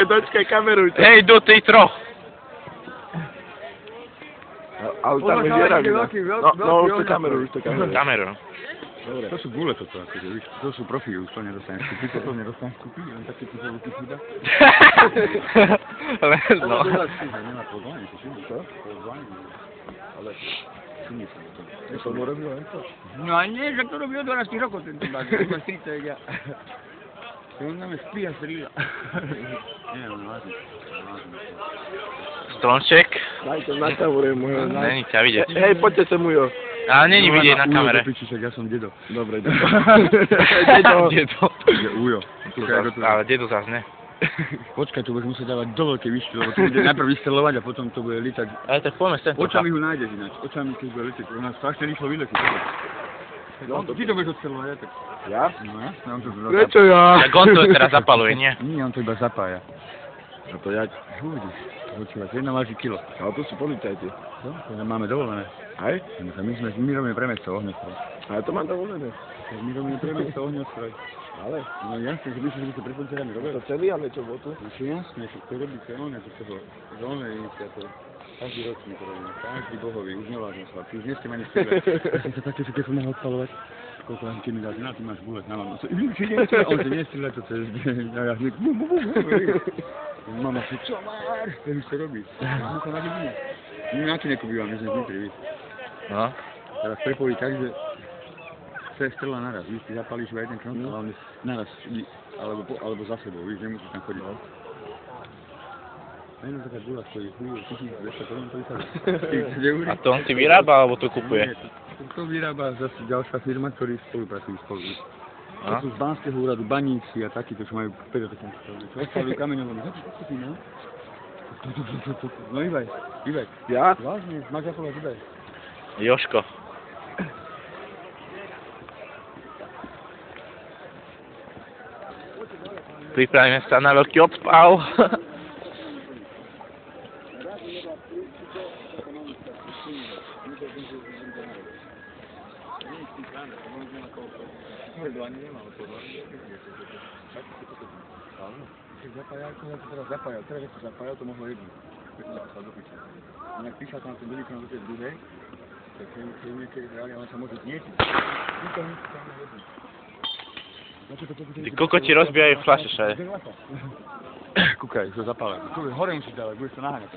Dočkaj, kameruj to. Hej, do tej troch. Ale tam je viera vidno. No, už to kameruj, Kameru. Dobre. To sú gule toto, akože, víš, to sú profily, už to nedostaneš kúpiť, toto nedostaneš kúpiť, len také tu sa ruky chýba. No. Nemá pozvanie, si všimli to? Pozvanie. Ale všimli sa to. Ja som mu robil len to. No a nie, že to robí od 12 rokov tento báč, iba 30 jak ja. On nám je spí a strýľa. Nie, on vážne. Stromček. Daj to na kameru, Mujo. Není ťa vidieť. Hej, poďte sem, Mujo. Ale není vidieť na kamere. Ujo, piči, ja som dedo. Dobre, dedo. Dedo. Je Ujo. Ale dedo zás ne. Počkaj, tu budeš musieť dávať do veľkej výšky, lebo to bude najprv vystelovať a potom to bude lietať. Ale tak poďme sem. Očami ho nájdeš ináč, očami keď bude lietať, on nás strašne rýchlo vyletí. No, ty to budeš odstelovať, ja tak. Ja? No jasne, on to Prečo ja? Tak on to teraz zapaluje, nie? Nie, on to iba zapája. A to ja... Uvidíš, počúvať, jedna váži kilo. Ale to sú policajti. No, to máme dovolené. Hej? My robíme premestco, ohňostroj. Ale to mám dovolené. My robíme premestco, ohňostroj. Ale? No jasne, že myslím, že ste pred policajtami robili. To celý, ale čo bolo tu? Už jasne, že to robíte, ono to toho, zónne iniciatív. Každý rok sme to robíme, každý bohový, už nevládne sa, už nie ste ma nechceli. Ja som sa takto, že keď som mohol odpalovať, koľko vám keď mi dáte, na ty máš gulet, na mám. On sa nestrieľa to cez deň, a ja hneď mama si, čo máš? To už to robí. Mucha na dedine. My na to nekubývame, že sme vnútri, víš. No. Teraz prepojí tak, že to je strela naraz, víš, ty zapalíš iba jeden kronk, ale on je naraz, alebo za sebou, víš, nemusíš tam chodiť. Jedna taká dula stojí, 1200 korún, to vysadá. A to on si vyrába, alebo to kupuje? To vyrába zase ďalšia firma, ktorí spolupracujú spolu. To A? sú z Banského úradu baníci a takíto, čo majú 5 takých čo odstavujú kameňovom. No Ivaj. Ja? Vážne, máš zapovedať Ivaj. Joško. Pripravíme sa na veľký odpal. Zapájal, teraz keď sa zapájal, to mohlo jednúť. Keď sa zapájal do piče. Inak píšal tam ten veľký do tej druhej, tak keď niekedy hráli, ale sa môže znietiť. Ty kokoti rozbijajú fľaše všade. Kúkaj, už to zapále. Hore musíš dávať, budeš to naháňať.